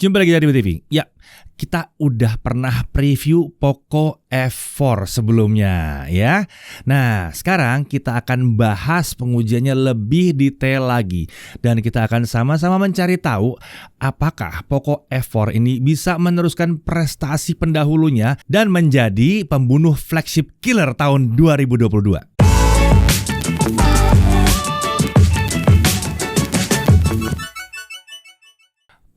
Jumpa lagi dari BTV. Ya, kita udah pernah preview Poco F4 sebelumnya ya. Nah, sekarang kita akan bahas pengujiannya lebih detail lagi. Dan kita akan sama-sama mencari tahu apakah Poco F4 ini bisa meneruskan prestasi pendahulunya dan menjadi pembunuh flagship killer tahun 2022.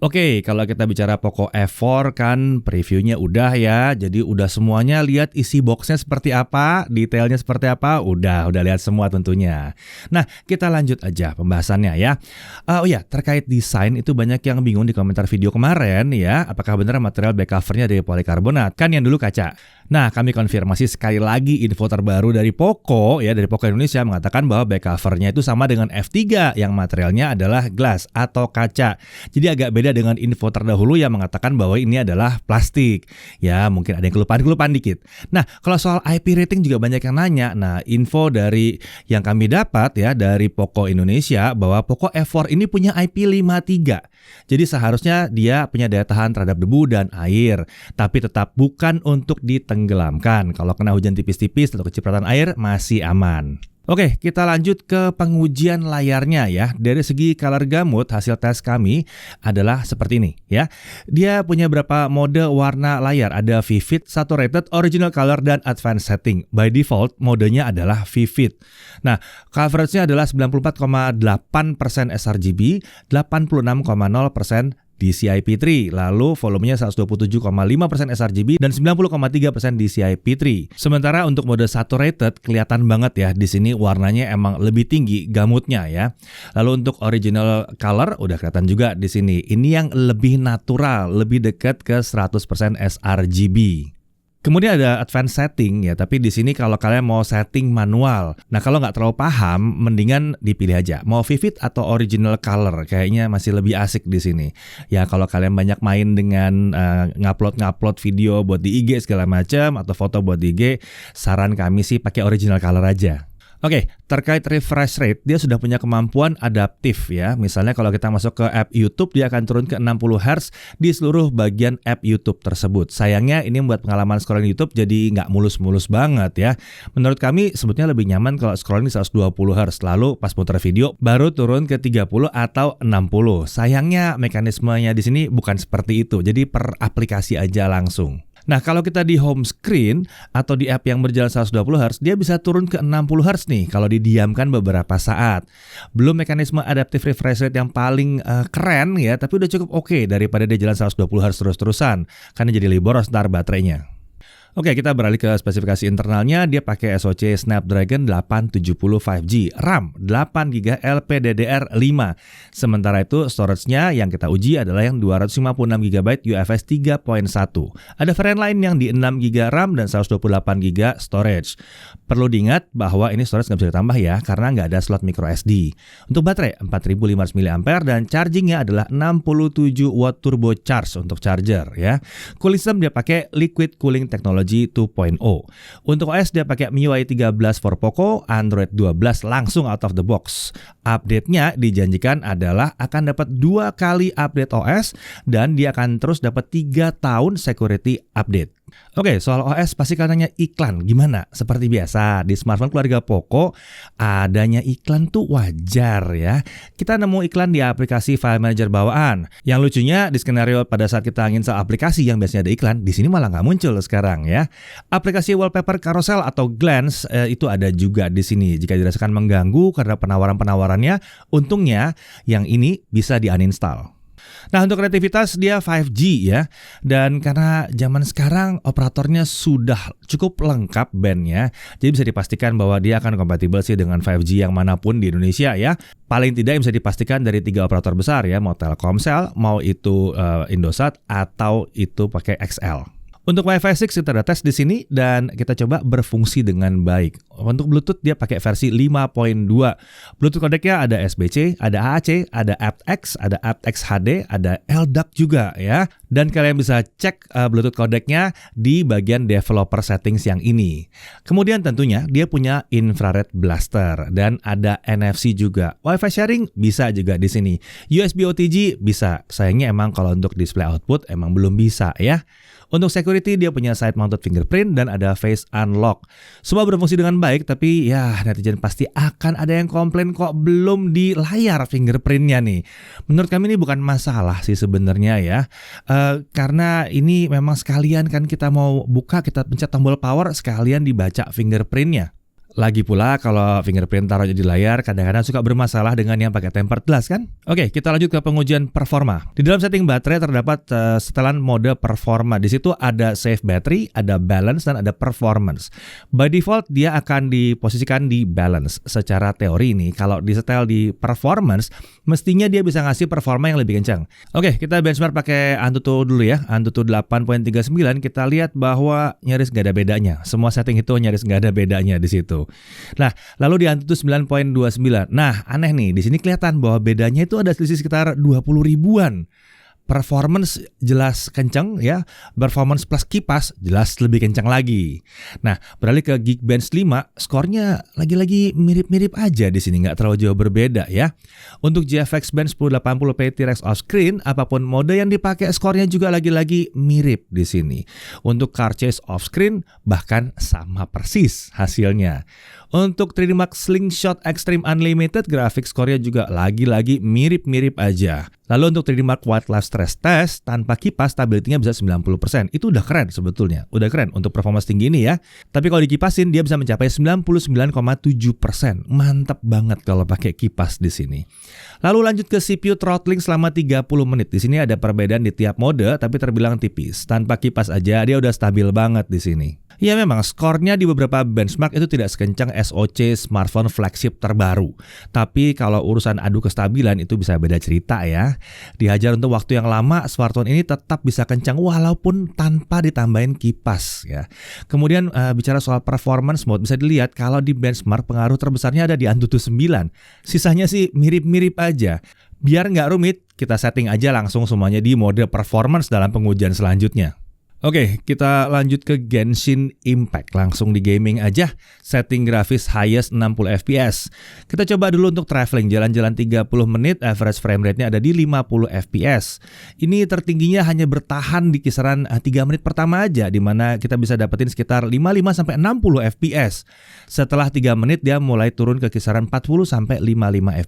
Oke, kalau kita bicara Poco F4 kan previewnya udah ya. Jadi udah semuanya lihat isi boxnya seperti apa, detailnya seperti apa, udah lihat semua tentunya. Nah, kita lanjut aja pembahasannya ya. Oh ya, terkait desain itu banyak yang bingung di komentar video kemarin ya. Apakah benar material back covernya dari polikarbonat? Kan yang dulu kaca. Nah, kami konfirmasi sekali lagi info terbaru dari Poco ya, dari Poco Indonesia mengatakan bahwa back covernya itu sama dengan F3 yang materialnya adalah glass atau kaca. Jadi agak beda dengan info terdahulu yang mengatakan bahwa ini adalah plastik. Ya, mungkin ada yang kelupaan dikit. Nah, kalau soal IP rating juga banyak yang nanya. Nah, info dari yang kami dapat ya dari Poco Indonesia bahwa Poco F4 ini punya IP53. Jadi seharusnya dia punya daya tahan terhadap debu dan air, tapi tetap bukan untuk ditenggelamkan. Kalau kena hujan tipis-tipis atau kecipratan air masih aman. Oke, kita lanjut ke pengujian layarnya ya. Dari segi color gamut, hasil tes kami adalah seperti ini ya. Dia punya berapa mode warna layar. Ada Vivid, Saturated, Original Color, dan Advanced Setting. By default, modenya adalah Vivid. Nah, coveragenya adalah 94,8% sRGB, 86,0% DCI-P3, lalu volumenya 127,5% sRGB dan 90,3% DCI-P3. Sementara untuk mode saturated kelihatan banget ya di sini warnanya emang lebih tinggi gamutnya ya. Lalu untuk original color udah kelihatan juga di sini. Ini yang lebih natural, lebih dekat ke 100% sRGB. Kemudian ada advanced setting ya, tapi di sini kalau kalian mau setting manual. Nah, kalau nggak terlalu paham, mendingan dipilih aja. Mau vivid atau original color, kayaknya masih lebih asik di sini. Ya, kalau kalian banyak main dengan ngupload video buat di IG segala macam atau foto buat di IG, saran kami sih pakai original color aja. Oke, terkait refresh rate, dia sudah punya kemampuan adaptif ya. Misalnya kalau kita masuk ke app YouTube, dia akan turun ke 60 Hz di seluruh bagian app YouTube tersebut. Sayangnya ini membuat pengalaman scrolling YouTube jadi nggak mulus-mulus banget ya. Menurut kami sebetulnya lebih nyaman kalau scrolling di 120 Hz, lalu pas putar video baru turun ke 30 atau 60. Sayangnya mekanismenya di sini bukan seperti itu, jadi per aplikasi aja langsung. Nah, kalau kita di home screen atau di app yang berjalan 120 Hz, dia bisa turun ke 60 Hz nih kalau didiamkan beberapa saat. Belum mekanisme adaptive refresh rate yang paling keren ya, tapi udah cukup oke daripada dia jalan 120 Hz terus-terusan, karena jadi lebih boros ntar baterainya. Oke, kita beralih ke spesifikasi internalnya. Dia pakai SoC Snapdragon 870 5G, RAM 8GB LPDDR5. Sementara itu storage-nya yang kita uji adalah yang 256GB UFS 3.1. Ada varian lain yang di 6GB RAM dan 128GB storage. Perlu diingat bahwa ini storage nggak bisa ditambah ya, karena nggak ada slot micro SD. Untuk baterai 4500 mAh dan chargingnya adalah 67 watt turbo charge untuk charger ya. Cooling system dia pakai liquid cooling technology 2.0. Untuk OS dia pakai MIUI 13 for Poco, Android 12 langsung out of the box. Update-nya dijanjikan adalah akan dapat 2 kali update OS dan dia akan terus dapat 3 tahun security update. Oke, soal OS pasti katanya iklan. Gimana? Seperti biasa, di smartphone keluarga Poco adanya iklan tuh wajar ya. Kita nemu iklan di aplikasi File Manager bawaan. Yang lucunya di skenario pada saat kita install aplikasi yang biasanya ada iklan, di sini malah nggak muncul sekarang ya. Aplikasi wallpaper carousel atau glance itu ada juga di sini. Jika dirasakan mengganggu karena penawaran-penawarannya, untungnya yang ini bisa di-uninstall. Nah, untuk konektivitas dia 5G ya. Dan karena zaman sekarang operatornya sudah cukup lengkap bandnya, jadi bisa dipastikan bahwa dia akan kompatibel sih dengan 5G yang manapun di Indonesia ya. Paling tidak bisa dipastikan dari 3 operator besar ya, mau Telkomsel, mau itu Indosat atau itu pakai XL. Untuk Wi-Fi 6 kita udah tes di sini dan kita coba berfungsi dengan baik. Untuk Bluetooth dia pakai versi 5.2. Bluetooth codecnya ada SBC, ada AAC, ada aptX, ada aptX HD, ada LDAC juga ya. Dan kalian bisa cek Bluetooth codecnya di bagian developer settings yang ini. Kemudian tentunya dia punya infrared blaster dan ada NFC juga. Wi-Fi sharing bisa juga di sini. USB OTG bisa. Sayangnya emang kalau untuk display output emang belum bisa ya. Untuk security dia punya side mounted fingerprint dan ada face unlock. Semua berfungsi dengan baik, tapi ya netizen pasti akan ada yang komplain kok belum di layar fingerprintnya nih. Menurut kami ini bukan masalah sih sebenarnya ya. Karena ini memang sekalian kan kita mau buka, kita pencet tombol power, sekalian dibaca fingerprintnya. Lagi pula kalau fingerprint taruh di layar kadang-kadang suka bermasalah dengan yang pakai tempered glass kan? Oke, kita lanjut ke pengujian performa. Di dalam setting baterai terdapat setelan mode performa. Di situ ada save battery, ada balance, dan ada performance. By default dia akan diposisikan di balance. Secara teori nih, kalau disetel di performance, mestinya dia bisa ngasih performa yang lebih kencang. Oke, kita benchmark pakai Antutu dulu ya. Antutu 8.39, kita lihat bahwa nyaris nggak ada bedanya. Semua setting itu nyaris nggak ada bedanya di situ. Nah, lalu di Antutu 9.29. Nah, aneh nih, di sini kelihatan bahwa bedanya itu ada selisih sekitar 20 ribuan. Performance jelas kencang ya, performance plus kipas jelas lebih kencang lagi. Nah, beralih ke Geekbench 5, skornya lagi-lagi mirip-mirip aja di sini, nggak terlalu jauh berbeda ya. Untuk GFX Bench 1080p T-Rex off-screen, apapun mode yang dipakai skornya juga lagi-lagi mirip di sini. Untuk Car Chase off-screen bahkan sama persis hasilnya. Untuk 3D Mark Slingshot Extreme Unlimited, grafik skornya juga lagi-lagi mirip-mirip aja. Lalu untuk 3D Mark Wildlife Stress Test, tanpa kipas stability-nya bisa 90%. Itu udah keren sebetulnya. Udah keren untuk performance tinggi ini ya. Tapi kalau dikipasin dia bisa mencapai 99,7%. Mantap banget kalau pakai kipas di sini. Lalu lanjut ke CPU throttling selama 30 menit. Di sini ada perbedaan di tiap mode tapi terbilang tipis. Tanpa kipas aja dia udah stabil banget di sini. Ya memang skornya di beberapa benchmark itu tidak sekencang SoC smartphone flagship terbaru. Tapi kalau urusan adu kestabilan itu bisa beda cerita ya. Dihajar untuk waktu yang lama, smartphone ini tetap bisa kencang walaupun tanpa ditambahin kipas ya. Kemudian bicara soal performance mode, bisa dilihat kalau di benchmark pengaruh terbesarnya ada di Antutu 9. Sisanya sih mirip-mirip aja. Biar nggak rumit, kita setting aja langsung semuanya di mode performance dalam pengujian selanjutnya. Oke, kita lanjut ke Genshin Impact. Langsung di gaming aja. Setting grafis highest 60 fps. Kita coba dulu untuk traveling. Jalan-jalan 30 menit, average frame rate-nya ada di 50 fps. Ini tertingginya hanya bertahan di kisaran 3 menit pertama aja, di mana kita bisa dapetin sekitar 55-60 fps. Setelah 3 menit, dia mulai turun ke kisaran 40-55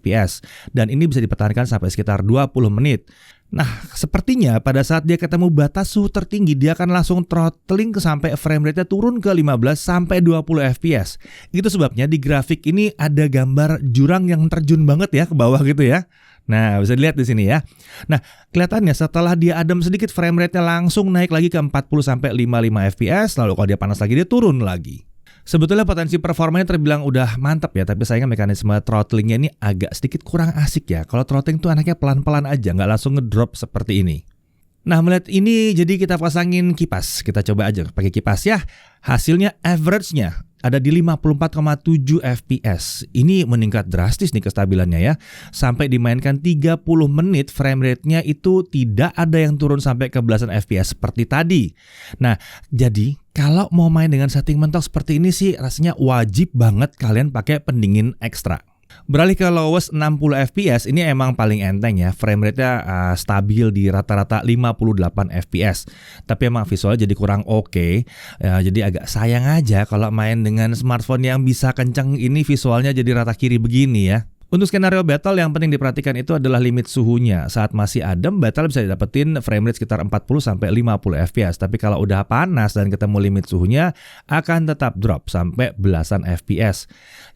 fps. Dan ini bisa dipertahankan sampai sekitar 20 menit. Nah, sepertinya pada saat dia ketemu batas suhu tertinggi, dia akan langsung throttling sampai frame rate-nya turun ke 15-20 fps. Itu sebabnya di grafik ini ada gambar jurang yang terjun banget ya ke bawah gitu ya. Nah, bisa dilihat di sini ya. Nah, kelihatannya setelah dia adem sedikit, frame rate-nya langsung naik lagi ke 40-55 fps, lalu kalau dia panas lagi dia turun lagi. Sebetulnya potensi performanya terbilang udah mantap ya, tapi sayangnya mekanisme throttlingnya ini agak sedikit kurang asik ya. Kalau throttling tuh anaknya pelan-pelan aja, nggak langsung ngedrop seperti ini. Nah, melihat ini jadi kita pasangin kipas. Kita coba aja pakai kipas ya. Hasilnya average-nya ada di 54,7 fps. Ini meningkat drastis nih kestabilannya ya. Sampai dimainkan 30 menit frame rate-nya itu tidak ada yang turun sampai ke belasan fps seperti tadi. Nah, jadi kalau mau main dengan setting mentok seperti ini sih rasanya wajib banget kalian pakai pendingin ekstra. Beralih ke lowest 60 fps, ini emang paling enteng ya. Frame rate-nya stabil di rata-rata 58 fps. Tapi emang visualnya jadi kurang oke. Jadi agak sayang aja kalau main dengan smartphone yang bisa kencang ini visualnya jadi rata kiri begini ya. Untuk skenario battle yang penting diperhatikan itu adalah limit suhunya. Saat masih adem, battle bisa didapetin frame rate sekitar 40-50 fps. Tapi kalau udah panas dan ketemu limit suhunya, akan tetap drop sampai belasan fps.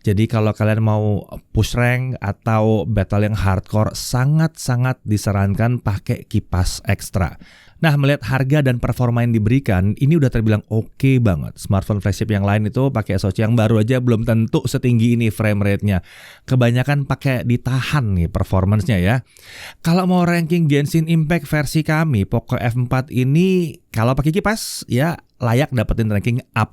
Jadi kalau kalian mau push rank atau battle yang hardcore, sangat-sangat disarankan pakai kipas ekstra. Nah, melihat harga dan performa yang diberikan, ini udah terbilang oke banget. Smartphone flagship yang lain itu pakai SoC yang baru aja belum tentu setinggi ini frame rate-nya. Kebanyakan pakai ditahan nih performance-nya ya. Kalau mau ranking Genshin Impact versi kami, Poco F4 ini Kalau pakai kipas, ya layak dapetin ranking A+.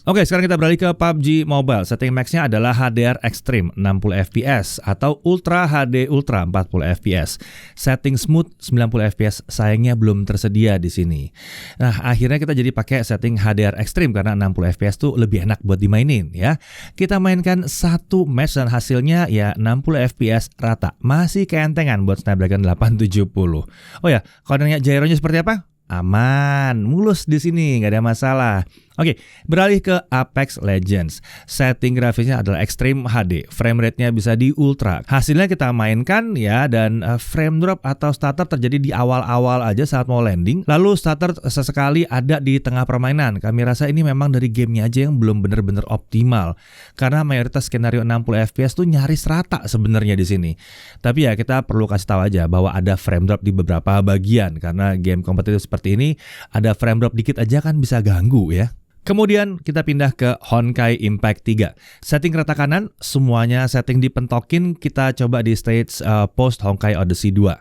Oke, sekarang kita beralih ke PUBG Mobile. Setting max-nya adalah HDR Extreme 60 FPS atau Ultra HD Ultra 40 FPS. Setting Smooth 90 FPS sayangnya belum tersedia di sini. Nah, akhirnya kita jadi pakai setting HDR Extreme karena 60 FPS tuh lebih enak buat dimainin ya. Kita mainkan satu match dan hasilnya ya 60 FPS rata. Masih keentengan buat Snapdragon 870. Oh ya, koordinat gyronya seperti apa? Aman, mulus di sini, nggak ada masalah. Oke, beralih ke Apex Legends. Setting grafisnya adalah Extreme HD, frame rate-nya bisa di Ultra. Hasilnya kita mainkan ya, dan frame drop atau stutter terjadi di awal-awal aja saat mau landing. Lalu stutter sesekali ada di tengah permainan. Kami rasa ini memang dari gamenya aja yang belum benar-benar optimal. Karena mayoritas skenario 60 FPS tuh nyaris rata sebenarnya di sini. Tapi ya kita perlu kasih tahu aja bahwa ada frame drop di beberapa bagian. Karena game kompetitif seperti ini, ada frame drop dikit aja kan bisa ganggu ya. Kemudian kita pindah ke Honkai Impact 3. Setting rata kanan, semuanya setting dipentokin, kita coba di stage post Honkai Odyssey 2.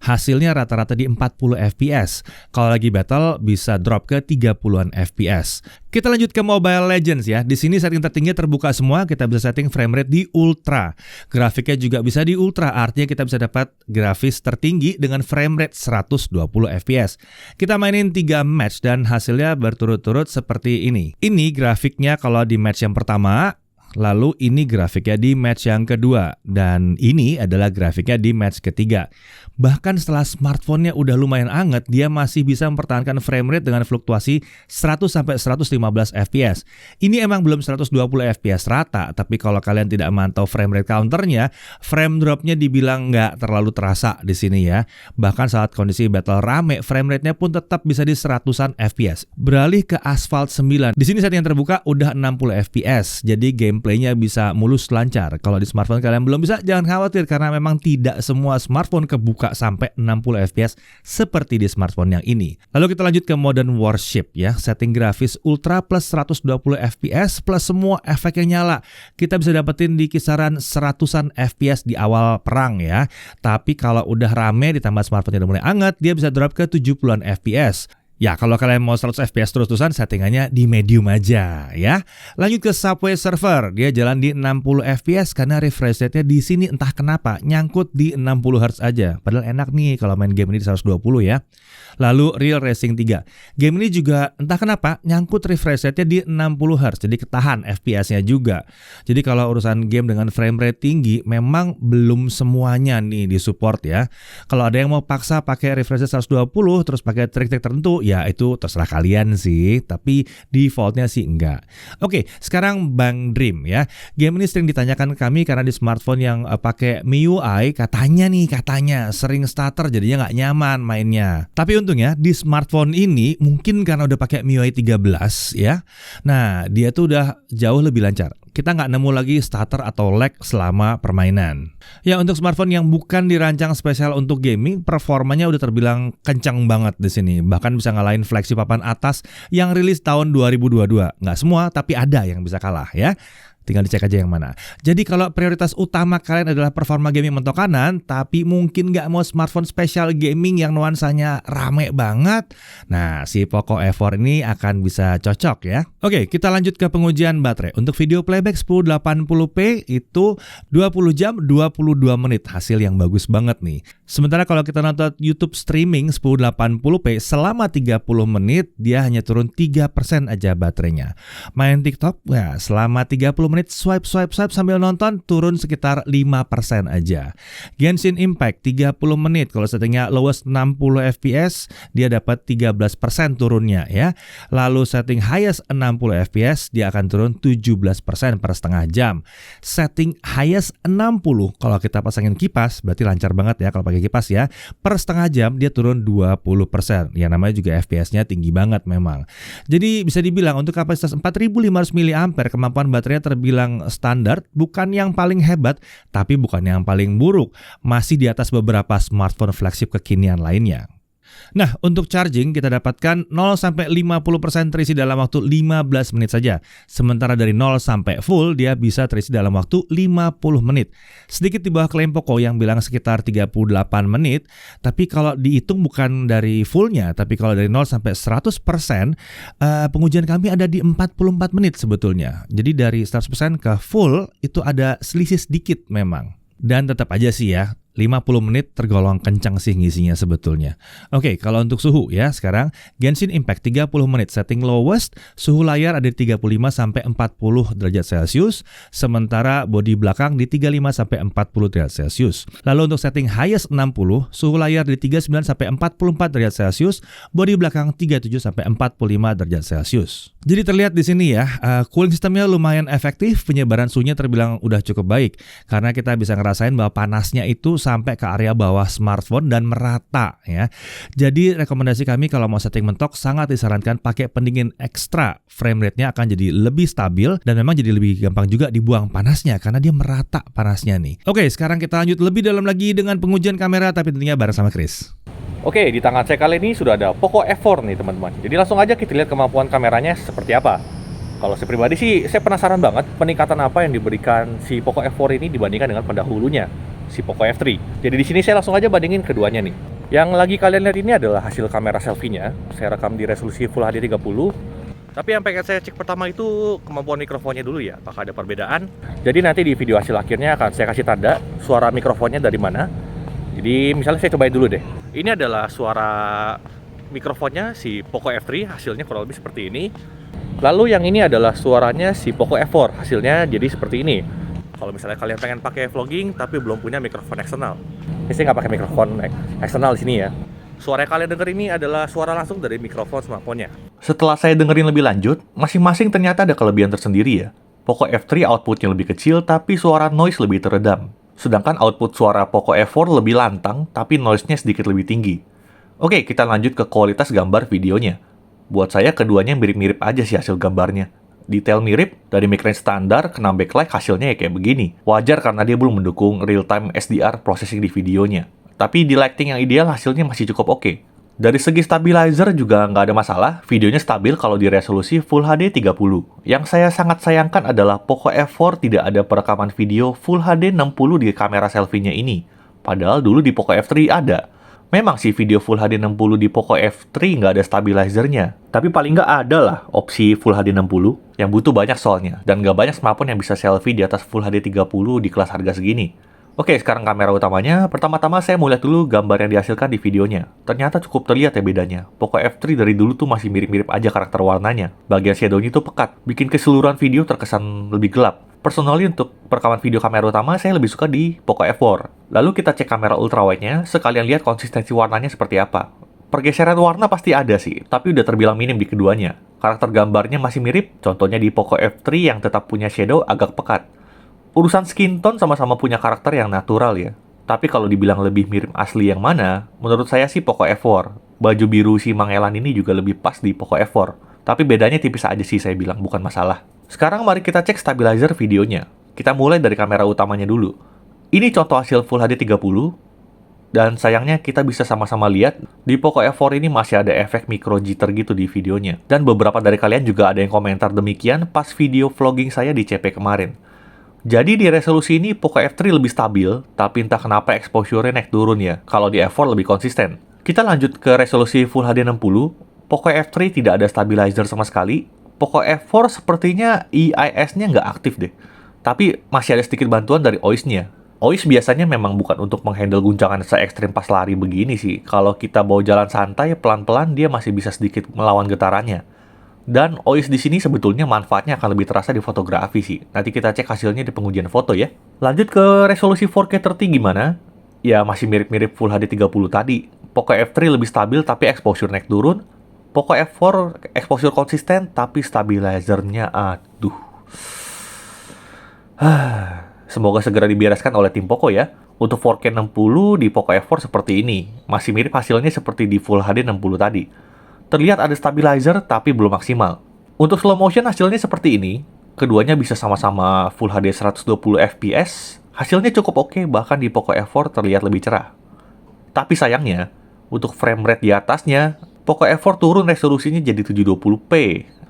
Hasilnya rata-rata di 40 FPS. Kalau lagi battle bisa drop ke 30-an FPS. Kita lanjut ke Mobile Legends ya. Di sini setting tertinggi terbuka semua, kita bisa setting frame rate di Ultra. Grafiknya juga bisa di Ultra, artinya kita bisa dapat grafis tertinggi dengan frame rate 120 FPS. Kita mainin 3 match dan hasilnya berturut-turut seperti ini. Ini grafiknya kalau di match yang pertama, lalu ini grafiknya di match yang kedua, dan ini adalah grafiknya di match ketiga. Bahkan setelah smartphone-nya udah lumayan anget, dia masih bisa mempertahankan frame rate dengan fluktuasi 100-115 FPS. Ini emang belum 120 FPS rata, tapi kalau kalian tidak mantau frame rate counternya, frame drop-nya dibilang nggak terlalu terasa di sini ya. Bahkan saat kondisi battle rame, frame rate-nya pun tetap bisa di 100-an FPS. Beralih ke Asphalt 9. Di sini setting yang terbuka udah 60 FPS, jadi gameplaynya bisa mulus lancar. Kalau di smartphone kalian belum bisa, jangan khawatir karena memang tidak semua smartphone kebuka sampai 60 FPS seperti di smartphone yang ini. Lalu kita lanjut ke Modern Warship ya. Setting grafis Ultra plus 120 FPS plus semua efek yang nyala. Kita bisa dapetin di kisaran 100-an FPS di awal perang ya. Tapi kalau udah rame ditambah smartphone-nya udah mulai anget, dia bisa drop ke 70-an FPS. Ya, kalau kalian mau 100 FPS terus-terusan, settingannya di medium aja ya. Lanjut ke Subway Surfer, dia jalan di 60 FPS karena refresh rate-nya di sini entah kenapa nyangkut di 60 Hz aja. Padahal enak nih kalau main game ini di 120 ya. Lalu Real Racing 3. Game ini juga entah kenapa nyangkut refresh rate-nya di 60 Hz, jadi ketahan FPS-nya juga. Jadi kalau urusan game dengan frame rate tinggi memang belum semuanya nih disupport ya. Kalau ada yang mau paksa pakai refresh rate 120 terus pakai trik-trik tertentu, ya itu terserah kalian sih, tapi defaultnya sih enggak. Oke, sekarang Bang Dream ya. Game ini sering ditanyakan ke kami karena di smartphone yang pakai MIUI katanya sering stutter jadinya nggak nyaman mainnya. Tapi untungnya di smartphone ini mungkin karena udah pakai MIUI 13 ya. Nah, dia tuh udah jauh lebih lancar. Kita nggak nemu lagi stutter atau lag selama permainan. Ya, untuk smartphone yang bukan dirancang spesial untuk gaming, performanya udah terbilang kencang banget di sini. Bahkan bisa ngalahin flagship papan atas yang rilis tahun 2022. Nggak semua, tapi ada yang bisa kalah ya. Tinggal dicek aja yang mana. Jadi kalau prioritas utama kalian adalah performa gaming mentok kanan, tapi mungkin nggak mau smartphone spesial gaming yang nuansanya rame banget, nah si Poco F4 ini akan bisa cocok ya. Oke, kita lanjut ke pengujian baterai. Untuk video playback 1080p itu 20 jam 22 menit, hasil yang bagus banget nih. Sementara kalau kita nonton YouTube streaming 1080p selama 30 menit, dia hanya turun 3% aja baterainya. Main TikTok, ya selama 30 menit swipe sambil nonton turun sekitar 5% aja. Genshin Impact 30 menit kalau settingnya lowest 60 fps dia dapat 13% turunnya ya. Lalu setting highest 60 fps dia akan turun 17% per setengah jam. Setting highest 60 kalau kita pasangin kipas berarti lancar banget ya kalau pakai kipas ya. Per setengah jam dia turun 20%. Ya namanya juga fps-nya tinggi banget memang. Jadi bisa dibilang untuk kapasitas 4500 mAh kemampuan baterainya terbilang standar, bukan yang paling hebat, tapi bukan yang paling buruk. Masih di atas beberapa smartphone flagship kekinian lainnya. Nah, untuk charging kita dapatkan 0-50% terisi dalam waktu 15 menit saja. Sementara dari 0 sampai full dia bisa terisi dalam waktu 50 menit. Sedikit di bawah klaim Poco yang bilang sekitar 38 menit, tapi kalau dihitung bukan dari fullnya, tapi kalau dari 0 sampai 100%, pengujian kami ada di 44 menit sebetulnya. Jadi dari 100% ke full itu ada selisih sedikit memang. Dan tetap aja sih ya, 50 menit tergolong kencang sih ngisinya sebetulnya. Oke, kalau untuk suhu ya, sekarang Genshin Impact 30 menit setting lowest, suhu layar ada di 35 sampai 40 derajat Celcius, sementara bodi belakang di 35 sampai 40 derajat Celcius. Lalu untuk setting highest 60, suhu layar di 39 sampai 44 derajat Celcius, bodi belakang 37 sampai 45 derajat Celcius. Jadi terlihat di sini ya, cooling sistemnya lumayan efektif, penyebaran suhunya terbilang udah cukup baik karena kita bisa ngerasain bahwa panasnya itu sampai ke area bawah smartphone dan merata ya. Jadi rekomendasi kami kalau mau setting mentok sangat disarankan pakai pendingin ekstra. Frame rate-nya akan jadi lebih stabil dan memang jadi lebih gampang juga dibuang panasnya karena dia merata panasnya nih. Oke, sekarang kita lanjut lebih dalam lagi dengan pengujian kamera tapi tentunya bareng sama Chris. Oke, di tangan saya kali ini sudah ada Poco F4 nih teman-teman. Jadi langsung aja kita lihat kemampuan kameranya seperti apa. Kalau saya pribadi sih, saya penasaran banget peningkatan apa yang diberikan si Poco F4 ini dibandingkan dengan pendahulunya, si Poco F3. Jadi di sini saya langsung aja bandingin keduanya nih. Yang lagi kalian lihat ini adalah hasil kamera selfie-nya. Saya rekam di resolusi Full HD 30. Tapi yang pengen saya cek pertama itu kemampuan mikrofonnya dulu ya, apakah ada perbedaan. Jadi nanti di video hasil akhirnya akan saya kasih tanda suara mikrofonnya dari mana. Jadi misalnya saya cobain dulu deh. Ini adalah suara mikrofonnya si Poco F3, hasilnya kurang lebih seperti ini. Lalu yang ini adalah suaranya si Poco F4, hasilnya jadi seperti ini. Kalau misalnya kalian pengen pakai vlogging tapi belum punya mikrofon eksternal, ini saya nggak pakai mikrofon eksternal di sini ya. Suara yang kalian denger ini adalah suara langsung dari mikrofon smartphone-nya. Setelah saya dengerin lebih lanjut, masing-masing ternyata ada kelebihan tersendiri ya. Poco F3 outputnya lebih kecil tapi suara noise lebih teredam. Sedangkan output suara Poco F4 lebih lantang tapi noise-nya sedikit lebih tinggi. Oke, kita lanjut ke kualitas gambar videonya. Buat saya keduanya mirip-mirip aja sih hasil gambarnya. Detail mirip, dari mic range standar, kena backlight hasilnya ya kayak begini. Wajar karena dia belum mendukung real-time SDR processing di videonya. Tapi di lighting yang ideal hasilnya masih cukup oke. Dari segi stabilizer juga nggak ada masalah, videonya stabil kalau di resolusi Full HD 30. Yang saya sangat sayangkan adalah Poco F4 tidak ada perekaman video Full HD 60 di kamera selfie-nya ini. Padahal dulu di Poco F3 ada. Memang sih video Full HD 60 di Poco F3 nggak ada stabilizernya. Tapi paling nggak ada lah opsi Full HD 60 yang butuh banyak soalnya. Dan nggak banyak smartphone yang bisa selfie di atas Full HD 30 di kelas harga segini. Oke, sekarang kamera utamanya. Pertama-tama saya mau lihat dulu gambar yang dihasilkan di videonya. Ternyata cukup terlihat ya bedanya. Poco F3 dari dulu tuh masih mirip-mirip aja karakter warnanya. Bagian shadownya tuh pekat, bikin keseluruhan video terkesan lebih gelap. Personally untuk perekaman video kamera utama, saya lebih suka di Poco F4. Lalu kita cek kamera ultrawide-nya, sekalian lihat konsistensi warnanya seperti apa. Pergeseran warna pasti ada sih, tapi udah terbilang minim di keduanya. Karakter gambarnya masih mirip, contohnya di Poco F3 yang tetap punya shadow agak pekat. Urusan skin tone sama-sama punya karakter yang natural ya. Tapi kalau dibilang lebih mirip asli yang mana, menurut saya sih Poco F4. Baju biru si Mang Elan ini juga lebih pas di Poco F4. Tapi bedanya tipis aja sih saya bilang, bukan masalah. Sekarang mari kita cek stabilizer videonya. Kita mulai dari kamera utamanya dulu. Ini contoh hasil Full HD 30. Dan sayangnya kita bisa sama-sama lihat, di Poco F4 ini masih ada efek micro jitter gitu di videonya. Dan beberapa dari kalian juga ada yang komentar demikian pas video vlogging saya di CP kemarin. Jadi di resolusi ini Poco F3 lebih stabil, tapi entah kenapa exposure-nya naik turun ya. Kalau di F4 lebih konsisten. Kita lanjut ke resolusi Full HD 60. Poco F3 tidak ada stabilizer sama sekali. Poco F4 sepertinya EIS-nya nggak aktif deh. Tapi masih ada sedikit bantuan dari OIS-nya. OIS biasanya memang bukan untuk menghandle guncangan se-ekstrim pas lari begini sih. Kalau kita bawa jalan santai, pelan-pelan dia masih bisa sedikit melawan getarannya. Dan OIS di sini sebetulnya manfaatnya akan lebih terasa di fotografi sih. Nanti kita cek hasilnya di pengujian foto ya. Lanjut ke resolusi 4K 30 gimana? Ya masih mirip-mirip Full HD 30 tadi. Poco F3 lebih stabil tapi exposure naik turun. Poco F4 exposure konsisten tapi stabilizernya aduh. Semoga segera dibereskan oleh tim Poco ya. Untuk 4K 60 di Poco F4 seperti ini. Masih mirip hasilnya seperti di Full HD 60 tadi. Terlihat ada stabilizer tapi belum maksimal. Untuk slow motion hasilnya seperti ini. Keduanya bisa sama-sama Full HD 120 fps. Hasilnya cukup oke, bahkan di Poco F4 terlihat lebih cerah. Tapi sayangnya, Untuk frame rate di atasnya, Poco F4 turun resolusinya jadi 720p,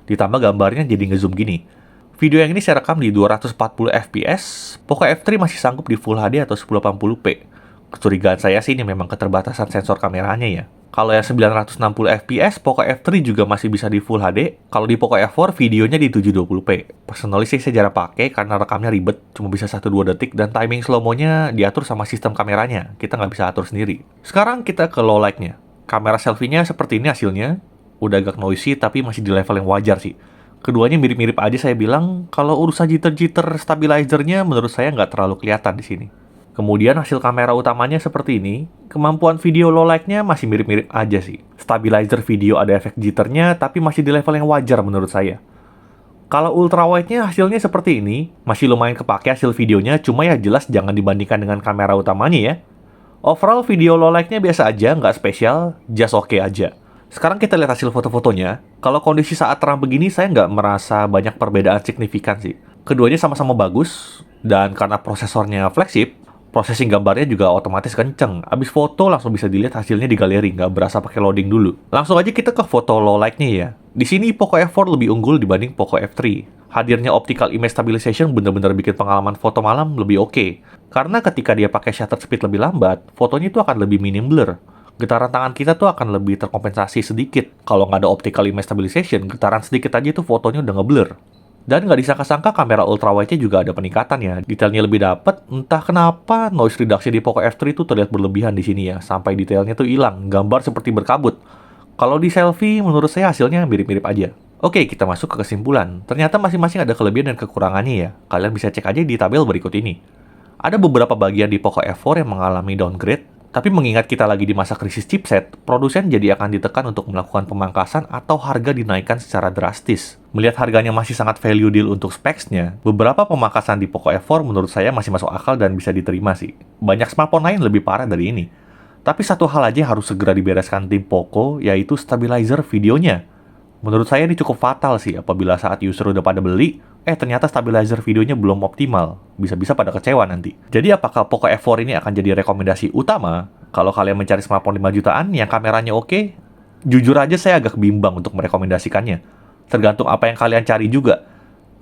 ditambah gambarnya jadi ngezoom gini. Video yang ini saya rekam di 240 fps, Poco F3 masih sanggup di Full HD atau 1080p. Kecurigaan saya sih ini memang keterbatasan sensor kameranya ya. Kalau yang 960 fps, Poco F3 juga masih bisa di Full HD. Kalau di Poco F4, videonya di 720p. Personally sih saya jarang pakai karena rekamnya ribet, cuma bisa 1-2 detik, dan timing slow-mo-nya diatur sama sistem kameranya. Kita nggak bisa atur sendiri. Sekarang kita ke low light-nya. Kamera selfie-nya seperti ini hasilnya. Udah agak noisy, tapi masih di level yang wajar sih. Keduanya mirip-mirip aja saya bilang. Kalau urusan jitter-jitter stabilizer-nya menurut saya nggak terlalu kelihatan di sini. Kemudian hasil kamera utamanya seperti ini, kemampuan video low light-nya masih mirip-mirip aja sih. Stabilizer video ada efek jitternya, tapi masih di level yang wajar menurut saya. Kalau ultra wide-nya hasilnya seperti ini, masih lumayan kepake hasil videonya, cuma ya jelas jangan dibandingkan dengan kamera utamanya ya. Overall video low light-nya biasa aja, nggak spesial, just oke aja. Sekarang kita lihat hasil foto-fotonya. Kalau kondisi saat terang begini, saya nggak merasa banyak perbedaan signifikan sih. Keduanya sama-sama bagus, dan karena prosesornya flagship, processing gambarnya juga otomatis kenceng. Abis foto langsung bisa dilihat hasilnya di galeri, nggak berasa pakai loading dulu. Langsung aja kita ke foto low light-nya ya. Di sini Poco F4 lebih unggul dibanding Poco F3. Hadirnya optical image stabilization bener-bener bikin pengalaman foto malam lebih oke. Karena ketika dia pakai shutter speed lebih lambat, fotonya itu akan lebih minim blur. Getaran tangan kita tuh akan lebih terkompensasi sedikit. Kalau nggak ada optical image stabilization, getaran sedikit aja tuh fotonya udah ngeblur. Dan nggak disangka-sangka kamera ultrawide-nya juga ada peningkatan ya. Detailnya lebih dapet, entah kenapa noise reduction di Poco F3 itu terlihat berlebihan di sini ya. Sampai detailnya tuh hilang, gambar seperti berkabut. Kalau di selfie, menurut saya hasilnya mirip-mirip aja. Oke, kita masuk ke kesimpulan. Ternyata masing-masing ada kelebihan dan kekurangannya ya. Kalian bisa cek aja di tabel berikut ini. Ada beberapa bagian di Poco F4 yang mengalami downgrade, tapi mengingat kita lagi di masa krisis chipset, produsen jadi akan ditekan untuk melakukan pemangkasan atau harga dinaikkan secara drastis. Melihat harganya masih sangat value deal untuk specs-nya, beberapa pemangkasan di Poco F4 menurut saya masih masuk akal dan bisa diterima sih. Banyak smartphone lain lebih parah dari ini. Tapi satu hal aja harus segera dibereskan tim Poco, yaitu stabilizer videonya. Menurut saya ini cukup fatal sih apabila saat user udah pada beli, ternyata stabilizer videonya belum optimal. Bisa-bisa pada kecewa nanti. Jadi apakah Poco F4 ini akan jadi rekomendasi utama kalau kalian mencari smartphone 5 jutaan yang kameranya oke? Jujur aja saya agak bimbang untuk merekomendasikannya. Tergantung apa yang kalian cari juga.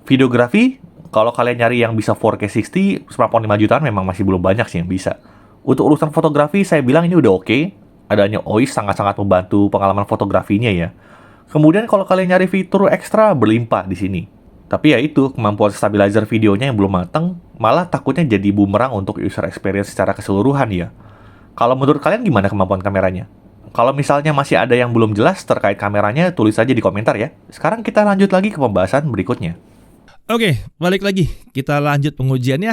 Videografi, kalau kalian nyari yang bisa 4K 60, smartphone 5 jutaan memang masih belum banyak sih yang bisa. Untuk urusan fotografi, saya bilang ini udah oke. Adanya OIS sangat-sangat membantu pengalaman fotografinya ya. Kemudian kalau kalian nyari fitur ekstra, berlimpah di sini. Tapi ya itu, kemampuan stabilizer videonya yang belum matang, malah takutnya jadi bumerang untuk user experience secara keseluruhan ya. Kalau menurut kalian gimana kemampuan kameranya? Kalau misalnya masih ada yang belum jelas terkait kameranya, tulis aja di komentar ya. Sekarang kita lanjut lagi ke pembahasan berikutnya. Oke, balik lagi. Kita lanjut pengujiannya.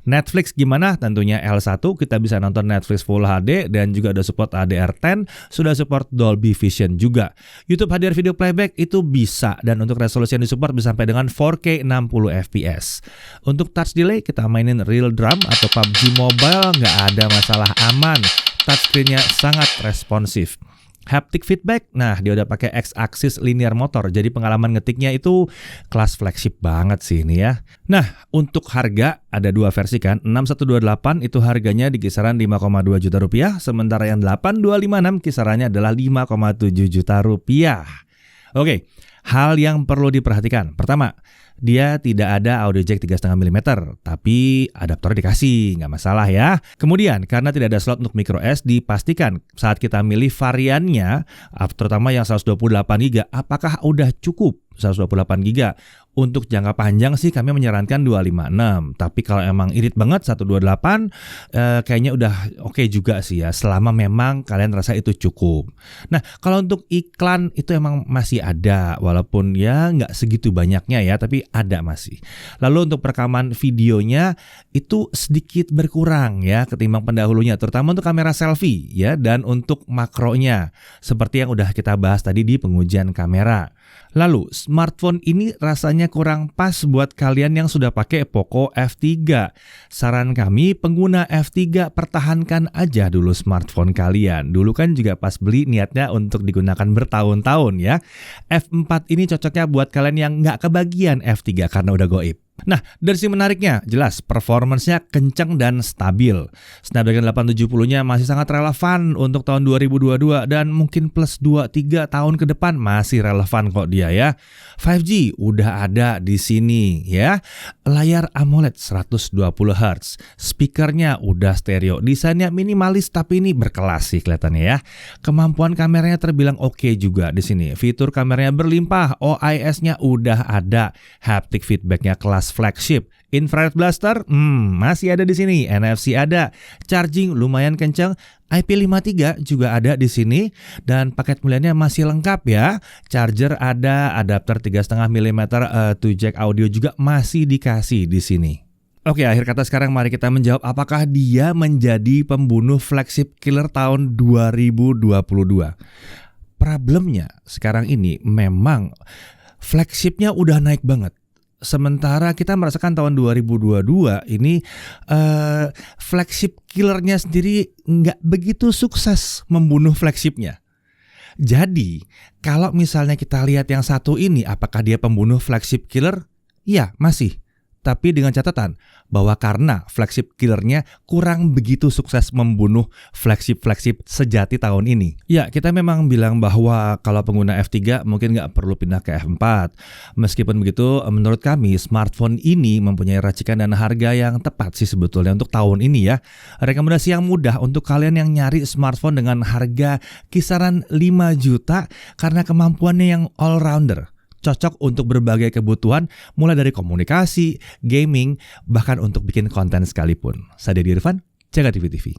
Netflix gimana? Tentunya L1, kita bisa nonton Netflix Full HD dan juga ada support HDR10, sudah support Dolby Vision juga. YouTube HDR video playback itu bisa, dan untuk resolusi yang disupport bisa sampai dengan 4K 60 fps. Untuk touch delay, kita mainin Real Drum atau PUBG Mobile, nggak ada masalah, aman. Touchscreen-nya sangat responsif. Haptic feedback, nah dia udah pakai X-axis linear motor, jadi pengalaman ngetiknya itu kelas flagship banget sih ini ya. Nah, untuk harga ada dua versi kan, 6128 itu harganya di kisaran 5,2 juta rupiah, sementara yang 8256 kisarannya adalah 5,7 juta rupiah. Oke, hal yang perlu diperhatikan, pertama, dia tidak ada audio jack 3,5 mm, tapi adaptor dikasih, nggak masalah ya. Kemudian, karena tidak ada slot untuk micro SD, pastikan saat kita milih variannya, terutama yang 128GB, apakah udah cukup 128GB? Untuk jangka panjang sih kami menyarankan 256, tapi kalau emang irit banget 128, kayaknya udah oke juga sih ya, selama memang kalian rasa itu cukup. Nah, kalau untuk iklan itu emang masih ada, walaupun ya nggak segitu banyaknya ya, tapi ada masih. Lalu untuk perekaman videonya itu sedikit berkurang ya ketimbang pendahulunya, terutama untuk kamera selfie ya, dan untuk makronya seperti yang udah kita bahas tadi di pengujian kamera. Lalu smartphone ini rasanya kurang pas buat kalian yang sudah pakai Poco F3. Saran kami, pengguna F3 pertahankan aja dulu smartphone kalian. Dulu kan juga pas beli niatnya untuk digunakan bertahun-tahun ya. F4 ini cocoknya buat kalian yang nggak kebagian F3 karena udah goib. Nah, dari sisi menariknya, jelas performance-nya kencang dan stabil. Snapdragon 870-nya masih sangat relevan untuk tahun 2022 dan mungkin plus 2-3 tahun ke depan masih relevan kok dia ya. 5G udah ada di sini ya. Layar AMOLED 120 Hz. Speakernya udah stereo. Desainnya minimalis tapi ini berkelas sih kelihatannya ya. Kemampuan kameranya terbilang oke juga di sini. Fitur kameranya berlimpah, OIS-nya udah ada. Haptic feedback-nya kelas flagship. Infrared blaster, masih ada di sini. NFC ada. Charging lumayan kencang. IP53 juga ada di sini dan paket muliannya masih lengkap ya. Charger ada, adapter 3,5 mm to jack audio juga masih dikasih di sini. Oke, akhir kata sekarang mari kita menjawab apakah dia menjadi pembunuh flagship killer tahun 2022. Problemnya sekarang ini memang flagshipnya udah naik banget. Sementara kita merasakan tahun 2022 ini flagship killernya sendiri nggak begitu sukses membunuh flagshipnya. Jadi kalau misalnya kita lihat yang satu ini, apakah dia pembunuh flagship killer? Ya masih. Tapi dengan catatan bahwa karena flagship killernya kurang begitu sukses membunuh flagship sejati tahun ini. Ya, kita memang bilang bahwa kalau pengguna F3 mungkin nggak perlu pindah ke F4. Meskipun begitu, menurut kami smartphone ini mempunyai racikan dan harga yang tepat sih sebetulnya untuk tahun ini ya. Rekomendasi yang mudah untuk kalian yang nyari smartphone dengan harga kisaran 5 juta karena kemampuannya yang all-rounder. Cocok untuk berbagai kebutuhan, mulai dari komunikasi, gaming, bahkan untuk bikin konten sekalipun. Saya Dedi Irfan, Jaga TV TV.